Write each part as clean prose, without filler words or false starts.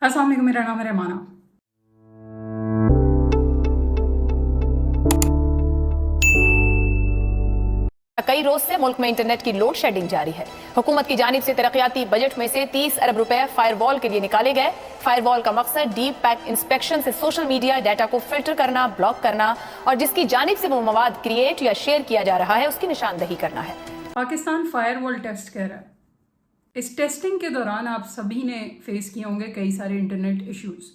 अस्सलाम वालेकुम, मेरा नाम है रहमाना। कई रोज से मुल्क में इंटरनेट की लोड शेडिंग जारी है। हुकूमत की जानिब से तरक्याती बजट में से 30 अरब रुपए फायरवॉल के लिए निकाले गए। फायरवॉल का मकसद डीप पैक इंस्पेक्शन से सोशल मीडिया डाटा को फिल्टर करना, ब्लॉक करना और जिसकी जानिब से वो मवाद क्रिएट या शेयर किया जा रहा है उसकी निशानदही करना है। पाकिस्तान फायरवॉल टेस्ट कह रहा है। इस टेस्टिंग के दौरान आप सभी ने फेस किए होंगे कई सारे इंटरनेट इश्यूज़।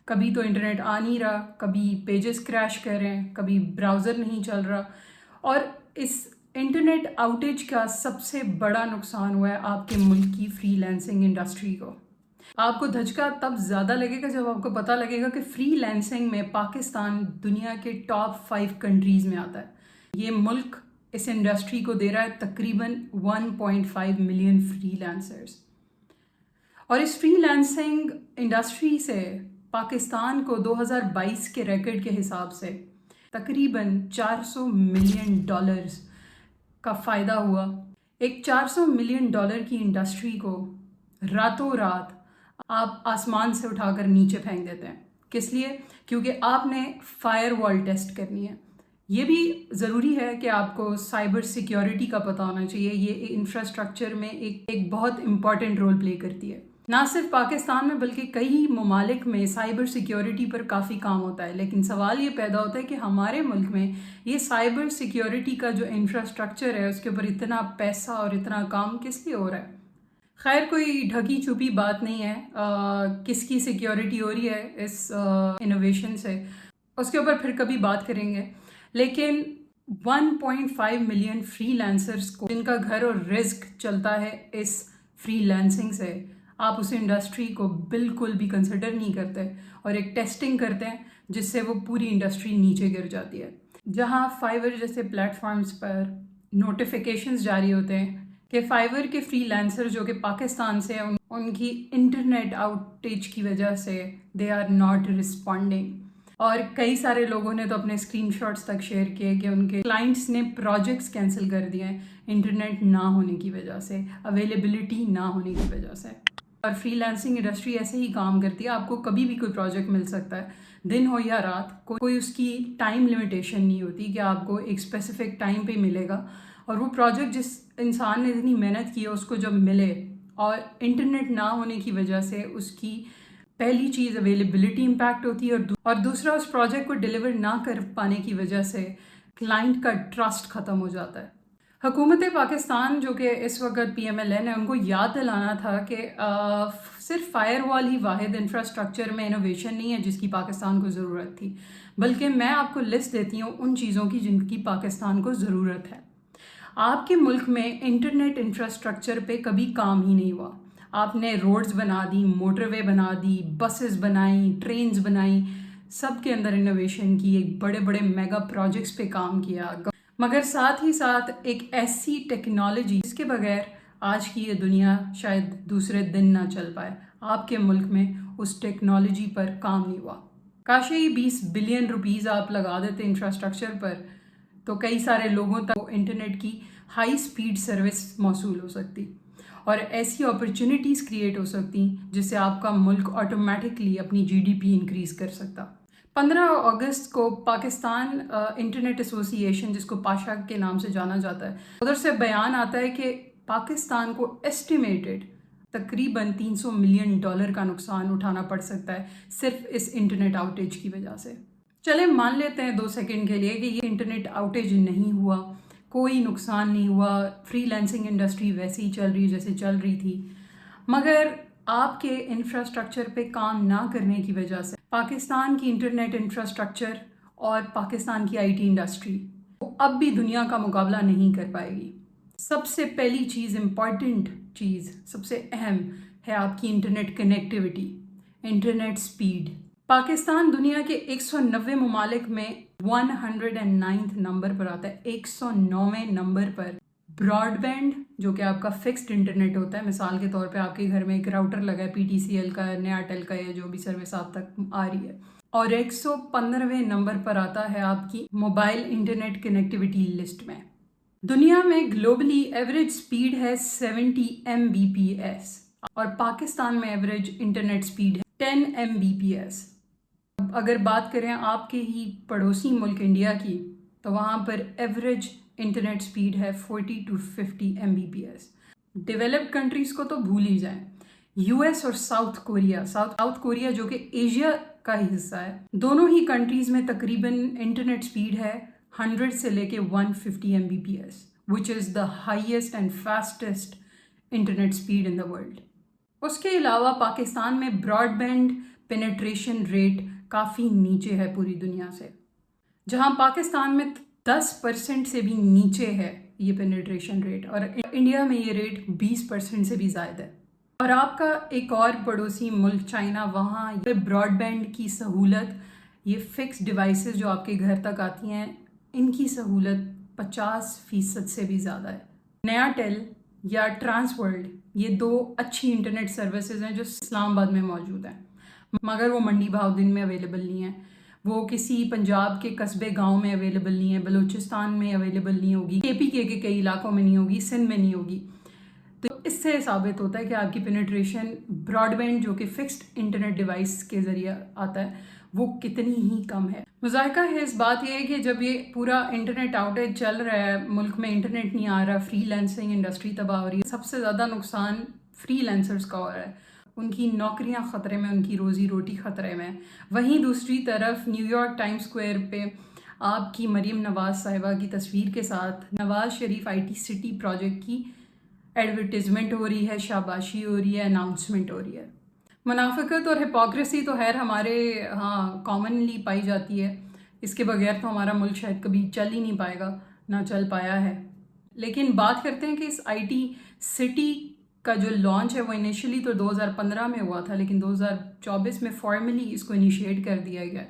कभी तो इंटरनेट आ नहीं रहा, कभी पेजेस क्रैश कर रहे हैं, कभी ब्राउज़र नहीं चल रहा। और इस इंटरनेट आउटेज का सबसे बड़ा नुकसान हुआ है आपके मुल्क की फ्रीलांसिंग इंडस्ट्री को। आपको धचका तब ज़्यादा लगेगा जब आपको पता लगेगा कि फ्रीलांसिंग में पाकिस्तान दुनिया के टॉप 5 कंट्रीज़ में आता है। ये मुल्क इस इंडस्ट्री को दे रहा है तकरीबन 1.5 मिलियन फ्रीलांसर्स। और इस फ्रीलांसिंग इंडस्ट्री से पाकिस्तान को 2022 के रिकॉर्ड के हिसाब से तकरीबन $400 मिलियन का फ़ायदा हुआ। एक $400 मिलियन की इंडस्ट्री को रातों रात आप आसमान से उठाकर नीचे फेंक देते हैं। किस लिए? क्योंकि आपने फायरवॉल टेस्ट करनी है। ये भी ज़रूरी है कि आपको साइबर सिक्योरिटी का पता होना चाहिए। ये इंफ्रास्ट्रक्चर में एक बहुत इम्पॉर्टेंट रोल प्ले करती है। ना सिर्फ पाकिस्तान में बल्कि कई ममालिक में साइबर सिक्योरिटी पर काफ़ी काम होता है। लेकिन सवाल ये पैदा होता है कि हमारे मुल्क में ये साइबर सिक्योरिटी का जो इंफ्रास्ट्रक्चर है उसके ऊपर इतना पैसा और इतना काम किस लिए हो रहा है। खैर, कोई ढकी छुपी बात नहीं है। किसकी सिक्योरिटी हो रही है इस इनोवेशन से, उसके ऊपर फिर कभी बात करेंगे। लेकिन 1.5 मिलियन फ्रीलांसर्स को जिनका घर और रिस्क चलता है इस फ्रीलांसिंग से, आप उस इंडस्ट्री को बिल्कुल भी कंसिडर नहीं करते और एक टेस्टिंग करते हैं जिससे वो पूरी इंडस्ट्री नीचे गिर जाती है। जहां फाइवर जैसे प्लेटफॉर्म्स पर नोटिफिकेशंस जारी होते हैं कि फाइवर के फ्रीलांसर जो कि पाकिस्तान से हैं उनकी इंटरनेट आउटेज की वजह से दे आर नॉट रिस्पॉन्डिंग। और कई सारे लोगों ने तो अपने स्क्रीनशॉट्स तक शेयर किए कि उनके क्लाइंट्स ने प्रोजेक्ट्स कैंसिल कर दिए हैं इंटरनेट ना होने की वजह से, अवेलेबिलिटी ना होने की वजह से। और फ्रीलांसिंग इंडस्ट्री ऐसे ही काम करती है। आपको कभी भी कोई प्रोजेक्ट मिल सकता है, दिन हो या रात, कोई उसकी टाइम लिमिटेशन नहीं होती कि आपको एक स्पेसिफिक टाइम पे मिलेगा। और वो प्रोजेक्ट जिस इंसान ने इतनी मेहनत की है उसको जब मिले और इंटरनेट ना होने की वजह से उसकी पहली चीज़ अवेलेबिलिटी इम्पैक्ट होती है और दूसरा उस प्रोजेक्ट को डिलीवर ना कर पाने की वजह से क्लाइंट का ट्रस्ट ख़त्म हो जाता है। हुकूमत पाकिस्तान जो कि इस वक्त PMLN है, उनको याद दिलाना था कि सिर्फ फायरवॉल ही वाहिद इंफ्रास्ट्रक्चर में इनोवेशन नहीं है जिसकी पाकिस्तान को ज़रूरत थी, बल्कि मैं आपको लिस्ट देती हूँ उन चीज़ों की जिनकी पाकिस्तान को ज़रूरत है। आपके मुल्क में इंटरनेट इंफ्रास्ट्रक्चर पे कभी काम ही नहीं हुआ। आपने रोड्स बना दी, मोटरवे बना दी, बसेस बनाई, ट्रेन्स बनाई, सब के अंदर इनोवेशन की, एक बड़े बड़े मेगा प्रोजेक्ट्स पे काम किया, मगर साथ ही साथ एक ऐसी टेक्नोलॉजी जिसके बगैर आज की ये दुनिया शायद दूसरे दिन ना चल पाए, आपके मुल्क में उस टेक्नोलॉजी पर काम नहीं हुआ। काश ही 20 बिलियन रुपीज़ आप लगा देते इंफ्रास्ट्रक्चर पर तो कई सारे लोगों तक इंटरनेट की हाई स्पीड सर्विस मौसूल हो सकती और ऐसी अपॉर्चुनिटीज़ क्रिएट हो सकती जिससे आपका मुल्क ऑटोमेटिकली अपनी GDP इंक्रीज़ कर सकता। 15 अगस्त को पाकिस्तान इंटरनेट एसोसिएशन, जिसको पाशा के नाम से जाना जाता है, उधर से बयान आता है कि पाकिस्तान को एस्टिमेटेड तकरीबन $300 मिलियन का नुकसान उठाना पड़ सकता है सिर्फ इस इंटरनेट आउटेज की वजह से। चले मान लेते हैं 2 सेकंड के लिए कि ये इंटरनेट आउटेज नहीं हुआ, कोई नुकसान नहीं हुआ, फ्रीलांसिंग इंडस्ट्री वैसे ही चल रही जैसे चल रही थी, मगर आपके इंफ्रास्ट्रक्चर पे काम ना करने की वजह से पाकिस्तान की इंटरनेट इंफ्रास्ट्रक्चर और पाकिस्तान की IT इंडस्ट्री अब भी दुनिया का मुकाबला नहीं कर पाएगी। सबसे पहली चीज़, इम्पॉर्टेंट चीज़, सबसे अहम है आपकी internet connectivity, internet speed. Pakistan दुनिया के 190 ममालिक में 109th नंबर पर आता है, 109वें नंबर पर। ब्रॉडबैंड जो कि आपका फिक्स्ड इंटरनेट होता है, मिसाल के तौर पे आपके घर में एक राउटर लगा है PTCL का, एयरटेल का, या जो भी सर्विस आप तक आ रही है, और 115वें नंबर पर आता है आपकी मोबाइल इंटरनेट कनेक्टिविटी लिस्ट में। दुनिया में ग्लोबली एवरेज स्पीड है 70 Mbps और पाकिस्तान में एवरेज इंटरनेट स्पीड है 10 Mbps. اگر بات کریں آپ کے ہی پڑوسی ملک انڈیا کی تو وہاں پر ایوریج انٹرنیٹ سپیڈ ہے 40 to 50 Mbps. ڈیولپڈ کنٹریز کو تو بھول ہی جائیں. یو ایس اور ساؤتھ کوریا جو کہ ایشیا کا ہی حصہ ہے, دونوں ہی کنٹریز میں تقریباً انٹرنیٹ سپیڈ ہے 100 سے لے کے 150 Mbps, which is the highest and fastest internet speed in the world. اس کے علاوہ پاکستان میں براڈ بینڈ پینیٹریشن ریٹ کافی نیچے ہے پوری دنیا سے, جہاں پاکستان میں 10% سے بھی نیچے ہے یہ پینیٹریشن ریٹ, اور انڈیا میں یہ ریٹ 20% سے بھی زائد ہے. اور آپ کا ایک اور پڑوسی ملک چائنا, وہاں یہ براڈ بینڈ کی سہولت, یہ فکس ڈیوائسز جو آپ کے گھر تک آتی ہیں, ان کی سہولت 50% سے بھی زیادہ ہے. نیا ٹیل یا ٹرانس ورلڈ یہ 2 اچھی انٹرنیٹ سروسز ہیں جو اسلام آباد میں موجود ہیں, مگر وہ منڈی بہاؤدین میں اویلیبل نہیں ہیں, وہ کسی پنجاب کے قصبے گاؤں میں اویلیبل نہیں ہے, بلوچستان میں اویلیبل نہیں ہوگی, KPK کے کئی علاقوں میں نہیں ہوگی, سندھ میں نہیں ہوگی. تو اس سے ثابت ہوتا ہے کہ آپ کی پینیٹریشن براڈ بینڈ جو کہ فکسڈ انٹرنیٹ ڈیوائس کے ذریعے آتا ہے وہ کتنی ہی کم ہے. مذائقہ ہے اس بات یہ ہے کہ جب یہ پورا انٹرنیٹ آؤٹیج چل رہا ہے, ملک میں انٹرنیٹ نہیں آ رہا, فری لینسنگ انڈسٹری تباہ ہو رہی ہے, سب سے زیادہ نقصان فری لینسرز کا ہو رہا ہے, ان کی نوکریاں خطرے میں, ان کی روزی روٹی خطرے میں. وہیں دوسری طرف نیو یارک ٹائم اسکوائر پہ آپ کی مریم نواز صاحبہ کی تصویر کے ساتھ Nawaz Sharif IT city project کی ایڈورٹیزمنٹ ہو رہی ہے, شاباشی ہو رہی ہے, اناؤنسمنٹ ہو رہی ہے. منافقت اور ہپوکریسی تو خیر ہمارے ہاں کامنلی پائی جاتی ہے, اس کے بغیر تو ہمارا ملک شاید کبھی چل ہی نہیں پائے گا, نہ چل پایا ہے. لیکن بات کرتے ہیں کہ اس IT سٹی کا جو لانچ ہے وہ انیشلی تو 2015 میں ہوا تھا, لیکن 2024 میں فارملی اس کو انیشیٹ کر دیا گیا,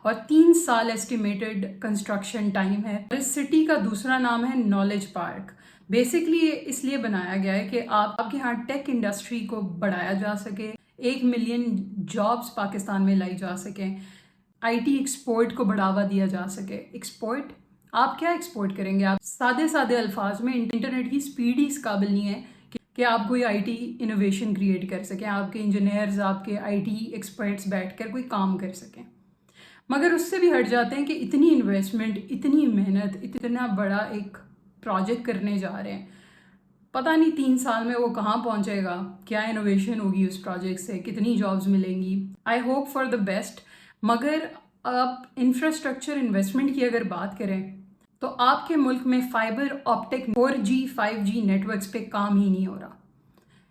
اور 3 سال ایسٹیمیٹڈ کنسٹرکشن ٹائم ہے. اس سٹی کا دوسرا نام ہے نالج پارک. بیسکلی یہ اس لیے بنایا گیا ہے کہ آپ کے ہاں ٹیک انڈسٹری کو بڑھایا جا سکے, 1 ملین جابس پاکستان میں لائی جا سکیں, IT ایکسپورٹ کو بڑھاوا دیا جا سکے. ایکسپورٹ, آپ کیا ایکسپورٹ کریں گے؟ آپ سادے الفاظ میں انٹرنیٹ کی سپیڈ ہی اس قابل نہیں ہے کہ آپ کوئی IT انوویشن کریٹ کر سکیں, آپ کے انجینئرز, آپ کے IT ایکسپرٹس بیٹھ کر کوئی کام کر سکیں. مگر اس سے بھی ہٹ جاتے ہیں کہ اتنی انویسٹمنٹ, اتنی محنت, اتنا بڑا ایک پروجیکٹ کرنے جا رہے ہیں, پتہ نہیں 3 سال میں وہ کہاں پہنچے گا, کیا انوویشن ہوگی اس پروجیکٹ سے, کتنی جابز ملیں گی. I hope for the best. مگر آپ انفراسٹرکچر انویسٹمنٹ کی اگر بات کریں تو آپ کے ملک میں fibre optic 4G 5G net works پہ کام ہی نہیں ہو رہا.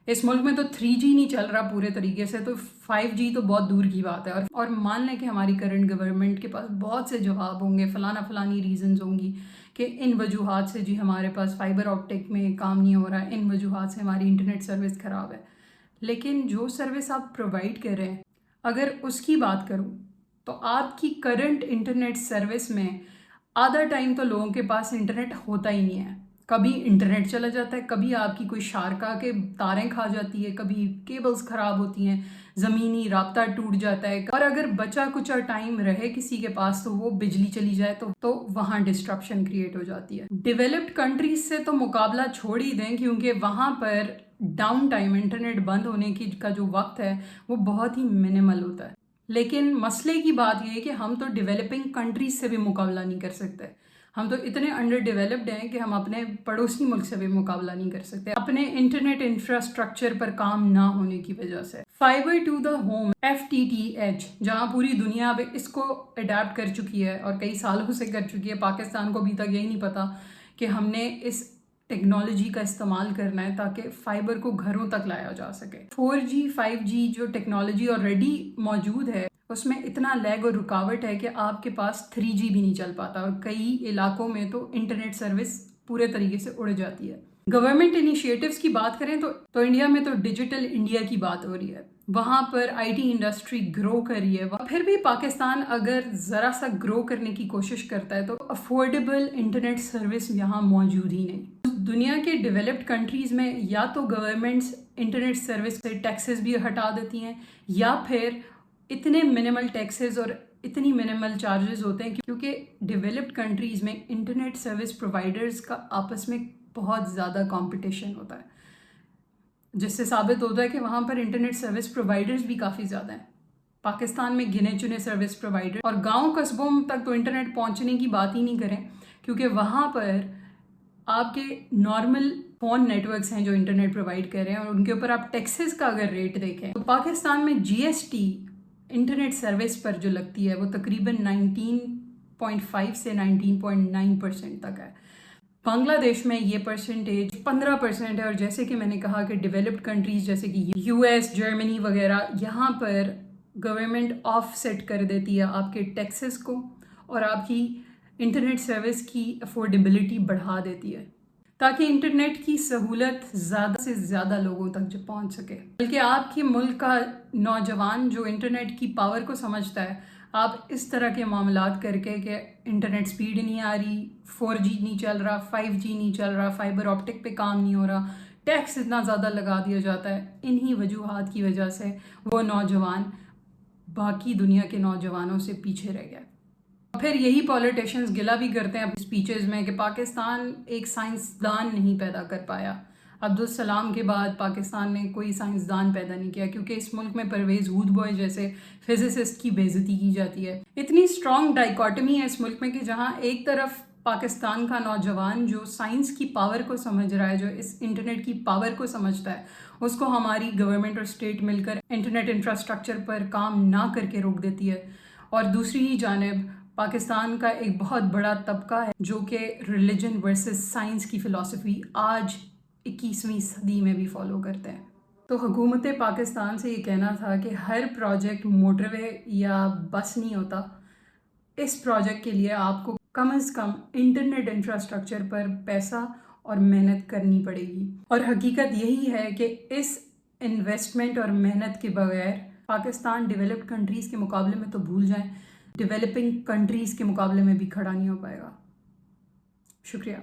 اس ملک میں تو 3G نہیں چل رہا پورے طریقے سے, تو 5G تو بہت دور کی بات ہے. اور مان لیں کہ ہماری کرنٹ گورنمنٹ کے پاس بہت سے جواب ہوں گے, فلانی ریزنز ہوں گی کہ ان وجوہات سے جی ہمارے پاس فائبر آپٹک میں کام نہیں ہو رہا ہے, ان وجوہات سے ہماری انٹرنیٹ سروس خراب ہے. لیکن جو سروس آپ پرووائڈ کر رہے ہیں, اگر اس کی بات کروں تو آپ کی کرنٹ انٹرنیٹ سروس میں آدھا ٹائم تو لوگوں کے پاس انٹرنیٹ ہوتا ہی نہیں ہے. کبھی انٹرنیٹ چلا جاتا ہے, کبھی آپ کی کوئی شارکا کے تاریں کھا جاتی ہے, کبھی کیبلز خراب ہوتی ہیں, زمینی رابطہ ٹوٹ جاتا ہے, اور اگر بچا کچا ٹائم رہے کسی کے پاس تو وہ بجلی چلی جائے تو وہاں ڈسٹرپشن کریٹ ہو جاتی ہے. ڈیولپڈ کنٹریز سے تو مقابلہ چھوڑ ہی دیں, کیونکہ وہاں پر ڈاؤن ٹائم, انٹرنیٹ بند ہونے کا جو وقت ہے وہ بہت ہی منیمل ہوتا ہے. لیکن مسئلے کی بات یہ ہے کہ ہم تو ڈیولپنگ کنٹریز سے بھی مقابلہ نہیں کر سکتے. ہم تو اتنے انڈر ڈیولپڈ ہیں کہ ہم اپنے پڑوسی ملک سے بھی مقابلہ نہیں کر سکتے, اپنے انٹرنیٹ انفراسٹرکچر پر کام نہ ہونے کی وجہ سے. Fibre to the home FTTH, جہاں پوری دنیا اب اس کو اڈیپٹ کر چکی ہے اور کئی سالوں سے کر چکی ہے, پاکستان کو ابھی تک یہی نہیں پتا کہ ہم نے اس ٹیکنالوجی کا استعمال کرنا ہے تاکہ فائبر کو گھروں تک لایا جا سکے. 4G 5G جو ٹیکنالوجی آلریڈی موجود ہے اس میں اتنا لیگ اور رکاوٹ ہے کہ آپ کے پاس 3G بھی نہیں چل پاتا, اور کئی علاقوں میں تو انٹرنیٹ سروس پورے طریقے سے اڑ جاتی ہے. گورنمنٹ انیشیٹوز کی بات کریں تو انڈیا میں تو ڈیجیٹل انڈیا کی بات ہو رہی ہے, وہاں پر IT انڈسٹری گرو کر رہی ہے. پھر بھی پاکستان اگر ذرا سا گرو کرنے کی کوشش کرتا ہے تو افورڈیبل انٹرنیٹ سروس یہاں موجود ہی نہیں. دنیا کے ڈیولپڈ کنٹریز میں یا تو گورنمنٹس انٹرنیٹ سروس سے ٹیکسز بھی ہٹا دیتی ہیں, یا پھر اتنے منیمل ٹیکسز اور اتنی منیمل چارجز ہوتے ہیں کیونکہ ڈیولپڈ کنٹریز میں انٹرنیٹ سروس پرووائڈرز کا آپس میں بہت زیادہ کمپٹیشن ہوتا ہے, جس سے ثابت ہوتا ہے کہ وہاں پر انٹرنیٹ سروس پرووائڈرز بھی کافی زیادہ ہیں. पाकिस्तान में गिने चुने सर्विस प्रोवाइडर, और गांव कस्बों तक तो इंटरनेट पहुंचने की बात ही नहीं करें, क्योंकि वहाँ पर आपके नॉर्मल फ़ोन नेटवर्क्स हैं जो इंटरनेट प्रोवाइड कर रहे हैं, और उनके ऊपर आप टैक्सेस का अगर रेट देखें तो पाकिस्तान में जीएसटी इंटरनेट सर्विस पर जो लगती है वो तकरीबन 19.5 से 19.9% तक है। बांग्लादेश में ये परसेंटेज 15% है, और जैसे कि मैंने कहा कि डेवलप्ड कंट्रीज़ जैसे कि यूएस, जर्मनी वगैरह, यहाँ पर गवर्नमेंट ऑफ सेट कर देती है आपके टैक्सेस को और आपकी इंटरनेट सर्विस की अफोर्डेबिलिटी बढ़ा देती है, ताकि इंटरनेट की सहूलत ज़्यादा से ज़्यादा लोगों तक जो पहुंच सके। बल्कि आपके मुल्क का नौजवान जो इंटरनेट की पावर को समझता है, आप इस तरह के मामलात करके कि इंटरनेट स्पीड नहीं आ रही, 4G नहीं चल रहा, 5G नहीं चल रहा, फाइबर ऑप्टिक पे काम नहीं हो रहा, टैक्स इतना ज़्यादा लगा दिया जाता है, इन्हीं वजूहात की वजह से वो नौजवान बाकी दुनिया के नौजवानों से पीछे रह गया। फिर यही पॉलिटिशियंस गिला भी करते हैं अपनी स्पीचेस में कि पाकिस्तान एक साइंसदान नहीं पैदा कर पाया। अब्दुल सलाम के बाद पाकिस्तान ने कोई साइंसदान पैदा नहीं किया, क्योंकि इस मुल्क में परवेज़ हूद बॉय जैसे फिजिसिस्ट की बेइज्जती की जाती है। इतनी स्ट्रॉन्ग डाइकॉटमी है इस मुल्क में कि जहाँ एक तरफ पाकिस्तान का नौजवान जो साइंस की पावर को समझ रहा है, जो इस इंटरनेट की पावर को समझता है, उसको हमारी गवर्नमेंट और स्टेट मिलकर इंटरनेट इंफ्रास्ट्रक्चर पर काम ना करके रोक देती है, और दूसरी ही जानिब पाकिस्तान का एक बहुत बड़ा तबका है जो कि रिलीजन वर्सेस साइंस की फ़िलासफ़ी आज 21वीं सदी में भी फॉलो करते हैं। तो हुकूमत पाकिस्तान से ये कहना था कि हर प्रोजेक्ट मोटरवे या बस नहीं होता, इस प्रोजेक्ट के लिए आपको कम से कम इंटरनेट इंफ्रास्ट्रक्चर पर पैसा और मेहनत करनी पड़ेगी। और हकीकत यही है कि इस इन्वेस्टमेंट और मेहनत के बगैर पाकिस्तान डेवलप्ड कंट्रीज़ के मुकाबले में तो भूल जाएं, डेवलपिंग कंट्रीज़ के मुकाबले में भी खड़ा नहीं हो पाएगा। शुक्रिया।